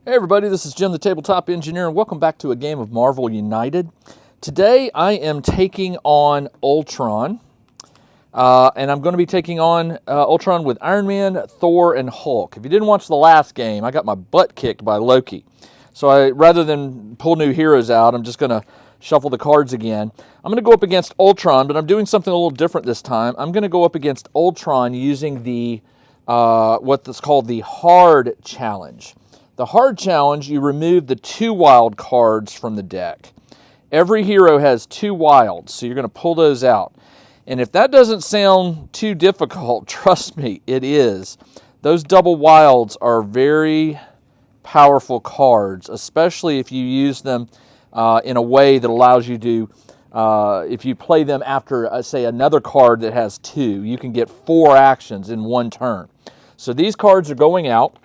Hey everybody, this is Jim the Tabletop Engineer and welcome back to a game of Marvel United. Today I am taking on Ultron and I'm going to be taking on Ultron with Iron Man, Thor, and Hulk. If you didn't watch the last game, I got my butt kicked by Loki. So rather than pull new heroes out, I'm just going to shuffle the cards again. I'm going to go up against Ultron, but I'm doing something a little different this time. I'm going to go up against Ultron using the what's called the Hard Challenge. The Hard Challenge, you remove the 2 wild cards from the deck. Every hero has 2 wilds, so you're going to pull those out. And if that doesn't sound too difficult, trust me, it is. Those double wilds are very powerful cards, especially if you use them in a way that allows you to, if you play them after, say, another card that has 2, you can get 4 actions in one turn. So these cards are going out.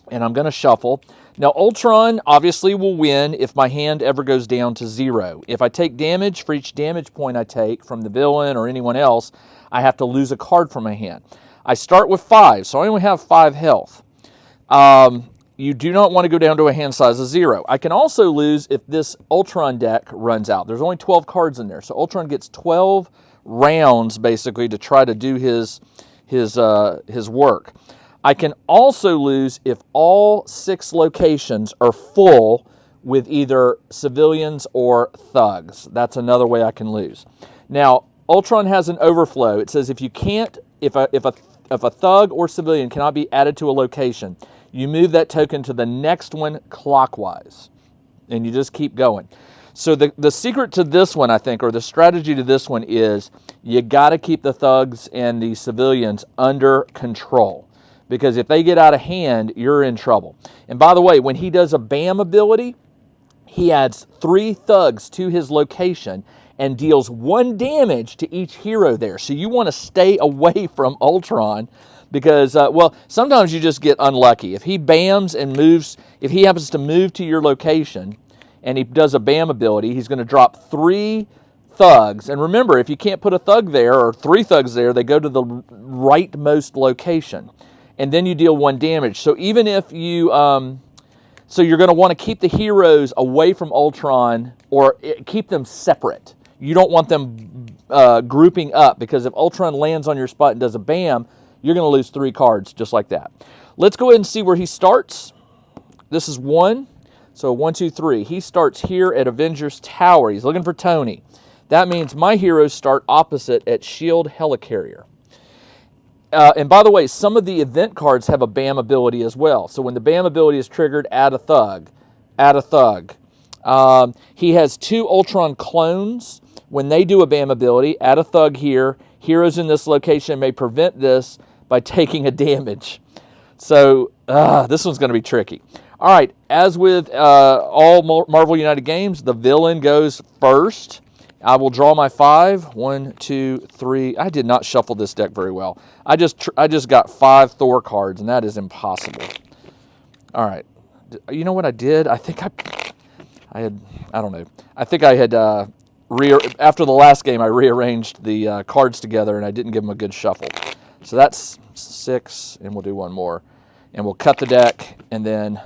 And I'm going to shuffle. Now, Ultron obviously will win if my hand ever goes down to 0. If I take damage, for each damage point I take from the villain or anyone else, I have to lose a card from my hand. I start with 5, so I only have 5 health. You do not want to go down to a hand size of 0. I can also lose if this Ultron deck runs out. There's only 12 cards in there, so Ultron gets 12 rounds, basically, to try to do his work. I can also lose if all 6 locations are full with either civilians or thugs. That's another way I can lose. Now, Ultron has an overflow. It says if a thug or civilian cannot be added to a location, you move that token to the next one clockwise, and you just keep going. So the secret to this one, I think, or the strategy to this one is you got to keep the thugs and the civilians under control. Because if they get out of hand, you're in trouble. And by the way, when he does a BAM ability, he adds 3 thugs to his location and deals 1 damage to each hero there. So you want to stay away from Ultron because, well, sometimes you just get unlucky. If he BAMs and moves, if he happens to move to your location and he does a BAM ability, he's going to drop 3 thugs. And remember, if you can't put a thug there or 3 thugs there, they go to the rightmost location. And then you deal 1 damage. So even if you, so you're going to want to keep the heroes away from Ultron or keep them separate. You don't want them grouping up because if Ultron lands on your spot and does a BAM, you're going to lose 3 cards just like that. Let's go ahead and see where he starts. This is 1. So 1, 2, 3. He starts here at Avengers Tower. He's looking for Tony. That means my heroes start opposite at Shield Helicarrier. And by the way, some of the event cards have a BAM ability as well. So when the BAM ability is triggered, add a thug. Add a thug. He has 2 Ultron clones. When they do a BAM ability, add a thug here. Heroes in this location may prevent this by taking a damage. So this one's going to be tricky. All right, as with all Marvel United games, the villain goes first. I will draw my 5. 1, 2, 3. I did not shuffle this deck very well. I just got 5 Thor cards, and that is impossible. All right. You know what I did? I think I don't know. I think I had, after the last game, I rearranged the cards together, and I didn't give them a good shuffle. So that's 6, and we'll do 1 more. And we'll cut the deck, and then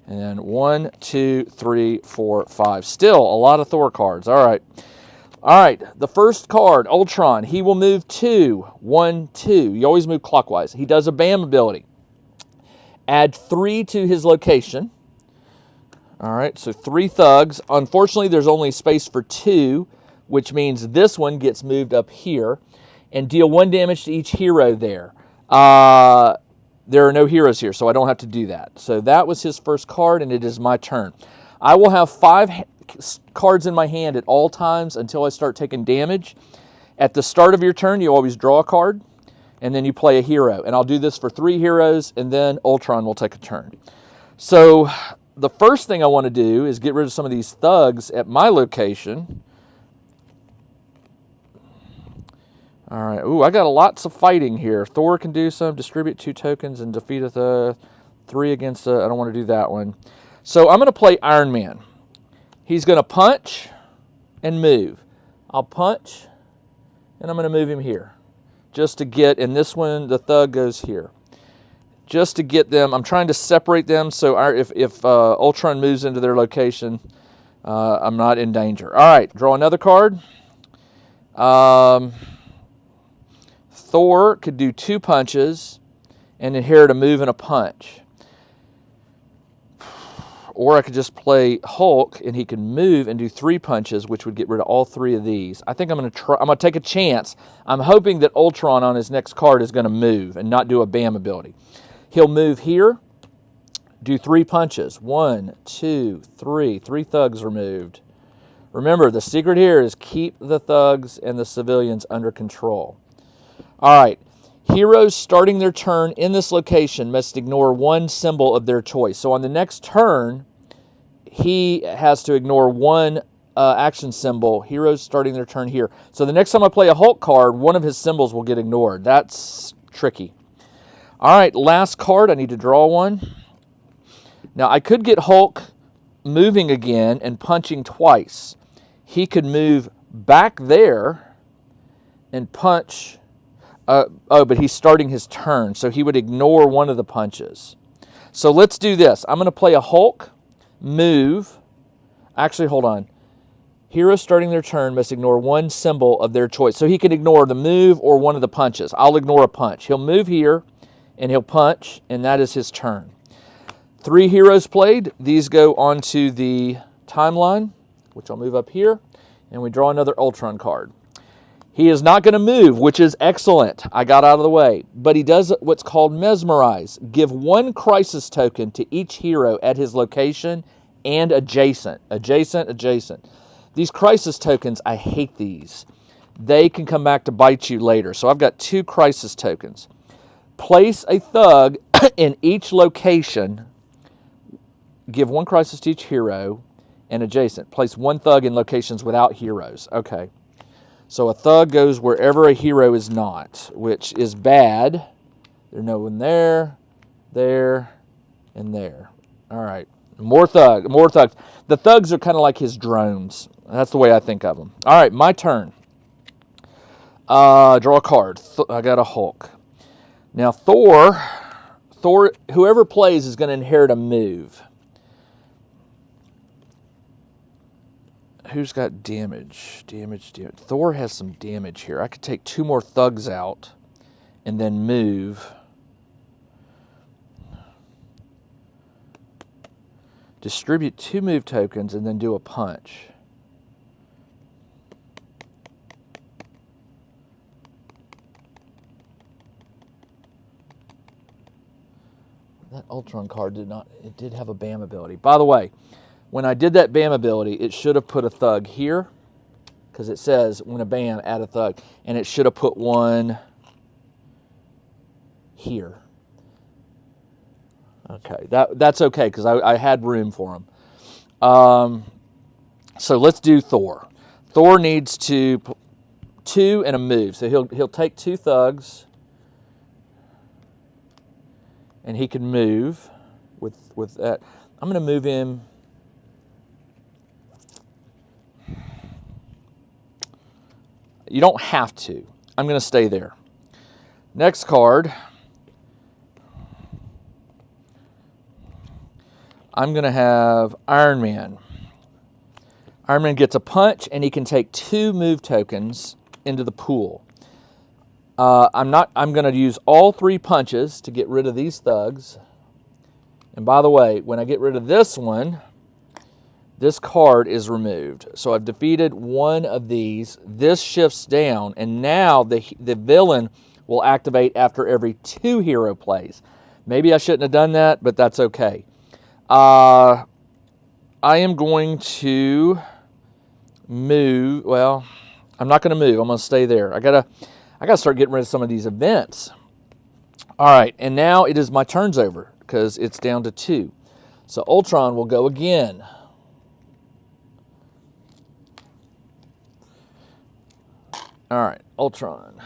1, 2, 3, 4, 5. Still a lot of Thor cards. All right. All right. The first card, Ultron. He will move 2. 1, 2. You always move clockwise. He does a BAM ability. Add 3 to his location. All right. So 3 thugs. Unfortunately, there's only space for 2, which means this one gets moved up here. And deal 1 damage to each hero there. There are no heroes here, so I don't have to do that. So that was his first card, and it is my turn. I will have 5 cards in my hand at all times until I start taking damage. At the start of your turn, you always draw a card, and then you play a hero. And I'll do this for 3 heroes, and then Ultron will take a turn. So the first thing I want to do is get rid of some of these thugs at my location. All right. Ooh, I got lots of fighting here. Thor can do some. Distribute 2 tokens and defeat a 3 against a... I don't want to do that one. So I'm going to play Iron Man. He's going to punch and move. I'll punch, and I'm going to move him here. Just to get... And this one, the thug goes here. just to get them. I'm trying to separate them so if Ultron moves into their location, I'm not in danger. All right, draw another card. Thor could do 2 punches and inherit a move and a punch. Or I could just play Hulk and he could move and do 3 punches, which would get rid of all 3 of these. I think I'm going to take a chance. I'm hoping that Ultron on his next card is going to move and not do a BAM ability. He'll move here, do 3 punches. 1, 2, 3. 3 thugs removed. Remember, the secret here is keep the thugs and the civilians under control. All right. Heroes starting their turn in this location must ignore 1 symbol of their choice. So on the next turn, he has to ignore 1 action symbol. Heroes starting their turn here. So the next time I play a Hulk card, 1 of his symbols will get ignored. That's tricky. All right, last card. I need to draw one. Now, I could get Hulk moving again and punching twice. He could move back there and punch. But he's starting his turn, so he would ignore 1 of the punches. So let's do this. I'm going to play a Hulk, move. Actually, hold on. Heroes starting their turn must ignore 1 symbol of their choice. So he can ignore the move or 1 of the punches. I'll ignore a punch. He'll move here, and he'll punch, and that is his turn. 3 heroes played. These go onto the timeline, which I'll move up here, and we draw another Ultron card. He is not going to move, which is excellent. I got out of the way. But he does what's called mesmerize. Give 1 crisis token to each hero at his location and adjacent. Adjacent. These crisis tokens, I hate these. They can come back to bite you later. So I've got 2 crisis tokens. Place a thug in each location. Give 1 crisis to each hero and adjacent. Place 1 thug in locations without heroes. Okay. So a thug goes wherever a hero is not, which is bad. There's no one there, and there. All right. More thugs. The thugs are kind of like his drones. That's the way I think of them. All right, my turn. Draw a card. I got a Hulk. Now, Thor, whoever plays is going to inherit a move. Who's got damage? Damage. Thor has some damage here. I could take 2 more thugs out and then move. Distribute 2 move tokens and then do a punch. That Ultron card did have a BAM ability. By the way, when I did that BAM ability, it should have put a thug here, because it says when a BAM, add a thug, and it should have put 1 here. Okay, that's okay, because I had room for him. So let's do Thor. Thor needs 2 and a move, so he'll take 2 thugs, and he can move with that. I'm going to move him. You don't have to. I'm going to stay there. Next card. I'm going to have Iron Man. Iron Man gets a punch, and he can take 2 move tokens into the pool. I'm going to use all 3 punches to get rid of these thugs. And by the way, when I get rid of this one, this card is removed. So I've defeated 1 of these. This shifts down, and now the villain will activate after every 2 hero plays. Maybe I shouldn't have done that, but that's okay. I am going to move. Well, I'm not going to move. I'm going to stay there. I gotta start getting rid of some of these events. All right, and now it is my turn's over because it's down to 2. So Ultron will go again. All right, Ultron.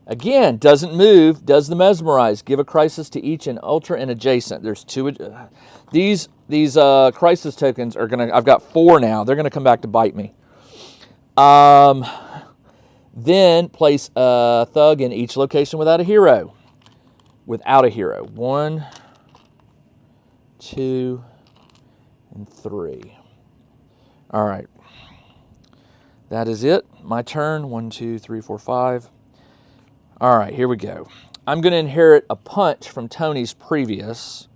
Again, doesn't move, does the mesmerize. Give a crisis to each in Ultra and adjacent. There's 2. These crisis tokens are going to, I've got 4 now. They're going to come back to bite me. Then place a thug in each location without a hero. without a hero. 1, 2, and 3. All right. That is it. My turn. 1, 2, 3, 4, 5. All right, here we go. I'm going to inherit a punch from Tony's previous.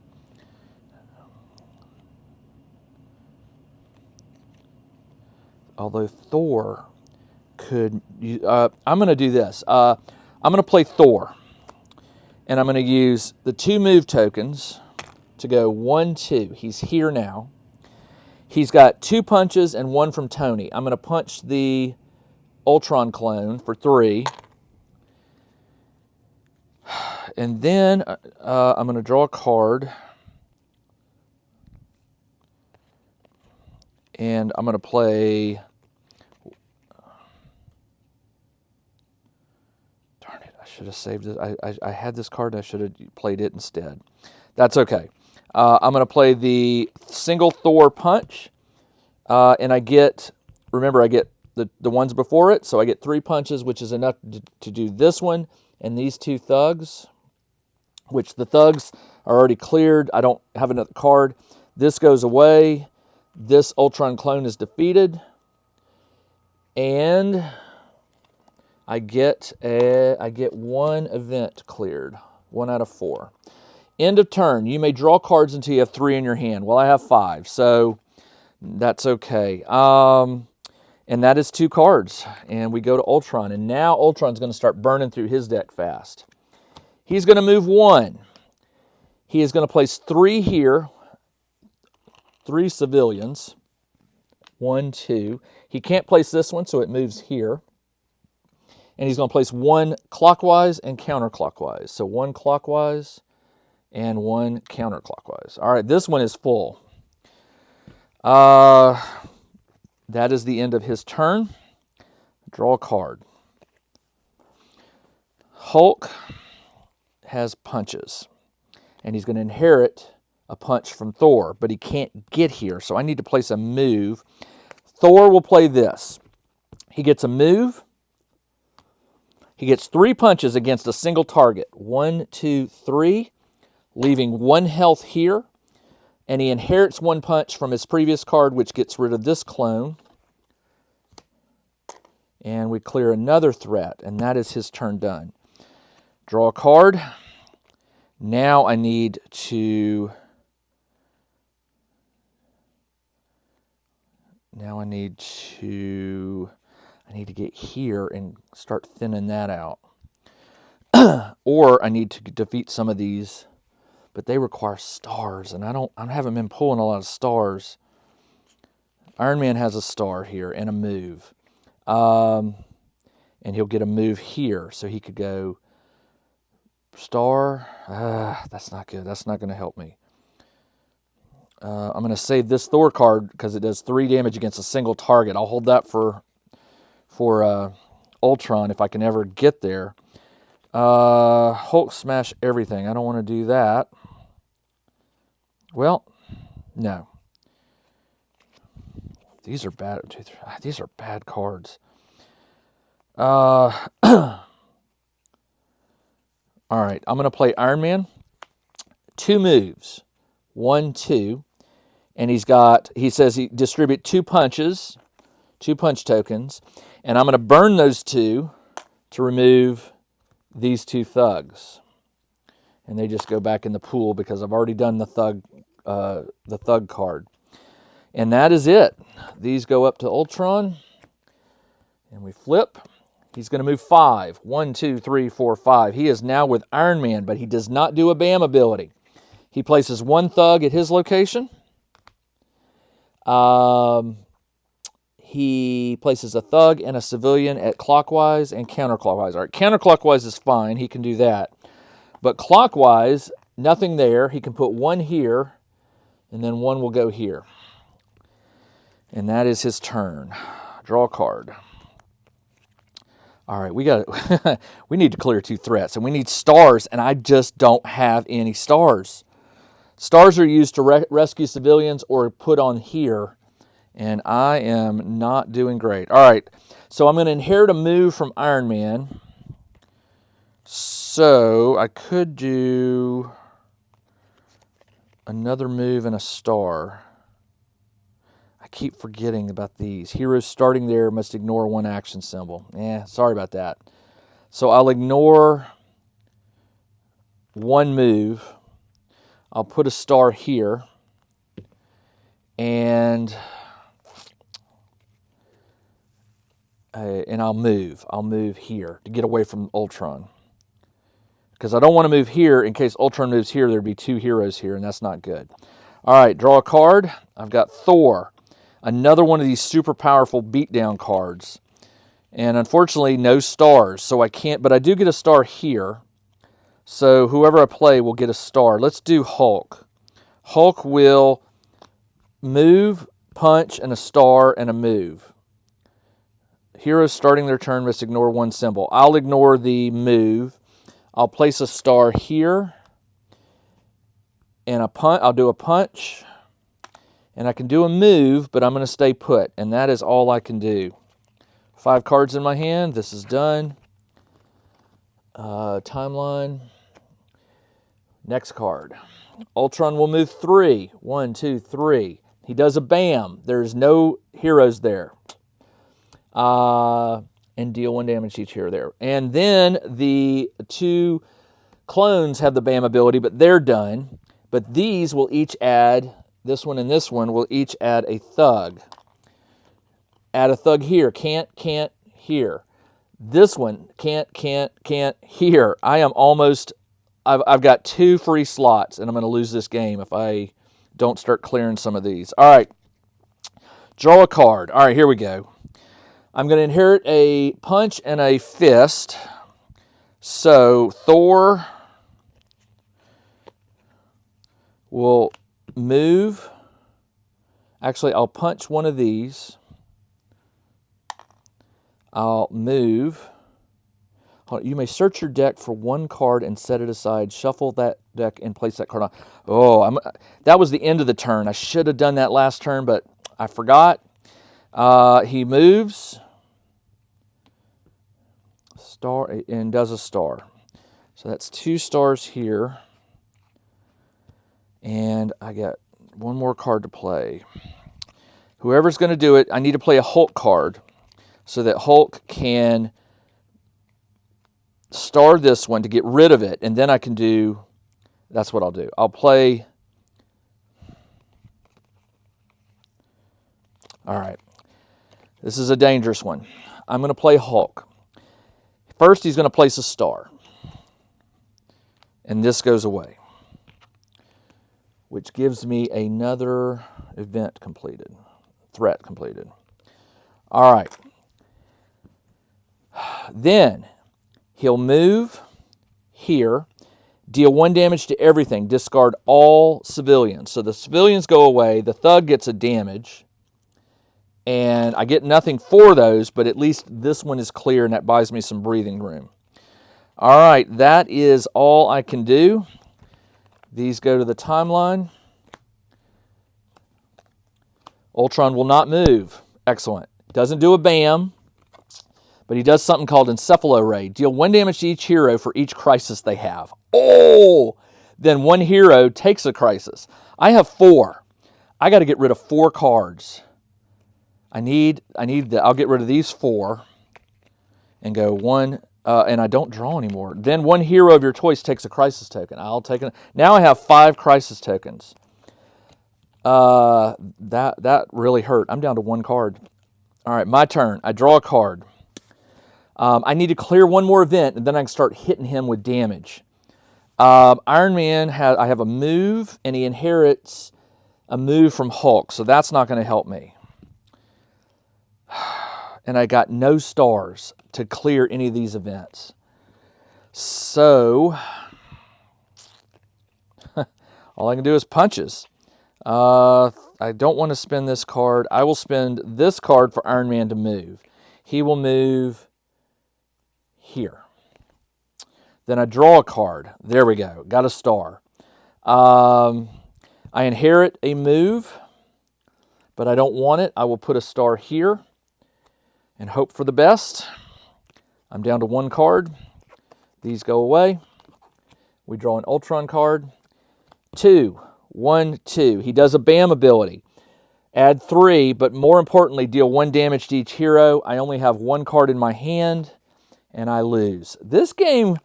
Although Thor could... I'm going to do this. I'm going to play Thor. And I'm going to use the 2 move tokens to go 1, 2. He's here now. He's got 2 punches and 1 from Tony. I'm going to punch the Ultron clone for 3. And then I'm going to draw a card. And I'm going to play... Darn it, I should have saved it. I had this card and I should have played it instead. That's okay. I'm going to play the single Thor punch. And I get... Remember, I get the ones before it. So I get 3 punches, which is enough to do this one and these 2 thugs. Which the thugs are already cleared. I don't have another card. This goes away. This Ultron clone is defeated. And I get 1 event cleared. 1 out of 4. End of turn. You may draw cards until you have 3 in your hand. Well, I have 5, so that's okay. And that is 2 cards. And we go to Ultron. And now Ultron's going to start burning through his deck fast. He's going to move 1. He is going to place 3 here. 3 civilians. 1, 2. He can't place this one, so it moves here. And he's going to place 1 clockwise and counterclockwise. So 1 clockwise and 1 counterclockwise. All right, this one is full. That is the end of his turn. Draw a card. Hulk has punches. And he's going to inherit a punch from Thor, but he can't get here, so I need to place a move. Thor will play this. He gets a move. He gets 3 punches against a single target. 1, 2, 3, leaving 1 health here. And he inherits 1 punch from his previous card, which gets rid of this clone. And we clear another threat, and that is his turn done. Draw a card. Now I need to... I need to get here and start thinning that out. Or I need to defeat some of these, but they require stars, and I haven't been pulling a lot of stars. Iron Man has a star here and a move. And he'll get a move here, so he could go star. That's not good. That's not going to help me. I'm going to save this Thor card because it does 3 damage against a single target. I'll hold that for Ultron if I can ever get there. Hulk smash everything. I don't want to do that. Well, no. These are bad. These are bad cards. All right, I'm going to play Iron Man. 2 moves. 1, 2. And he says he distribute 2 punches, 2 punch tokens. And I'm going to burn those 2 to remove these 2 thugs. And they just go back in the pool because I've already done the thug card. And that is it. These go up to Ultron. And we flip. He's going to move 5. 1, 2, 3, 4, 5. He is now with Iron Man, but he does not do a BAM ability. He places 1 thug at his location. He places a thug and a civilian at clockwise and counterclockwise. All right, counterclockwise is fine. He can do that. But clockwise, nothing there. He can put 1 here, and then 1 will go here. And that is his turn. Draw a card. All right, we need to clear 2 threats, and we need stars, and I just don't have any stars. Stars are used to rescue civilians or put on here, and I am not doing great. All right, so I'm going to inherit a move from Iron Man. So I could do another move and a star. I keep forgetting about these. Heroes starting there must ignore one action symbol. Sorry about that. So I'll ignore one move. I'll put a star here. And I'll move. I'll move here to get away from Ultron. Because I don't want to move here. In case Ultron moves here, there'd be two heroes here, and that's not good. All right, draw a card. I've got Thor. Another one of these super powerful beatdown cards. And unfortunately, no stars, so I can't, but I do get a star here. So whoever I play will get a star. Let's do Hulk. Hulk will move, punch, and a star, and a move. Heroes starting their turn must ignore one symbol. I'll ignore the move. I'll place a star here. And I'll do a punch. And I can do a move, but I'm going to stay put. And that is all I can do. 5 cards in my hand. This is done. Timeline. Next card. Ultron will move 3. 1, 2, 3. He does a bam. There's no heroes there. And deal 1 damage to each hero there. And then the 2 clones have the bam ability, but they're done. But these will each add, this one and this one will each add a thug. Add a thug here. Can't, here. This one, can't, here. I am almost, I've got 2 free slots, and I'm going to lose this game if I don't start clearing some of these. All right. Draw a card. All right, here we go. I'm going to inherit a punch and a fist. So Thor will move. Actually, I'll punch one of these. I'll move. You may search your deck for 1 card and set it aside. Shuffle that deck and place that card on. Oh, that was the end of the turn. I should have done that last turn, but I forgot. He moves. Star and does a star. So that's 2 stars here. And I got 1 more card to play. Whoever's going to do it, I need to play a Hulk card so that Hulk can star this one to get rid of it. And then I can do, that's what I'll do. I'll play, all right. This is a dangerous one. I'm going to play Hulk. First, he's going to place a star. And this goes away, which gives me another event completed, threat completed. All right. Then he'll move here, deal 1 damage to everything, discard all civilians. So the civilians go away, the thug gets a damage, and I get nothing for those, but at least this one is clear, and that buys me some breathing room. All right, that is all I can do. These go to the timeline. Ultron will not move. Excellent. Doesn't do a bam, but he does something called Encephalo Ray. Deal 1 damage to each hero for each crisis they have. Oh! Then 1 hero takes a crisis. I have 4. I got to get rid of 4 cards. I'll get rid of these 4 and go 1, and I don't draw anymore. Then 1 hero of your choice takes a crisis token. I'll take it. Now I have 5 crisis tokens. That really hurt. I'm down to 1 card. All right, my turn. I draw a card. I need to clear 1 more event, and then I can start hitting him with damage. Iron Man, I have a move, and he inherits a move from Hulk, so that's not going to help me. And I got no stars to clear any of these events. So, all I can do is punches. I don't want to spend this card. I will spend this card for Iron Man to move. He will move here. Then I draw a card. There we go. Got a star. I inherit a move, but I don't want it. I will put a star here and hope for the best. I'm down to 1 card. These go away. We draw an Ultron card. 2, 1, 2. He does a BAM ability. Add 3, but more importantly, deal 1 damage to each hero. I only have 1 card in my hand, and I lose. This game,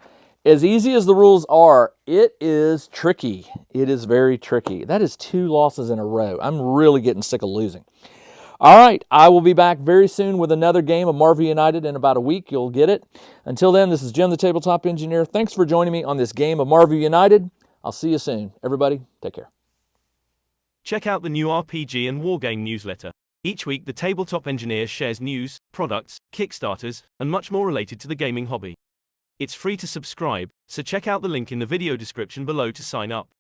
as easy as the rules are, it is tricky. It is very tricky. That is 2 losses in a row. I'm really getting sick of losing. All right, I will be back very soon with another game of Marvel United in about a week. You'll get it. Until then, this is Jim the Tabletop Engineer. Thanks for joining me on this game of Marvel United. I'll see you soon. Everybody, take care. Check out the new RPG and Wargame newsletter. Each week, the Tabletop Engineer shares news, products, Kickstarters, and much more related to the gaming hobby. It's free to subscribe, so check out the link in the video description below to sign up.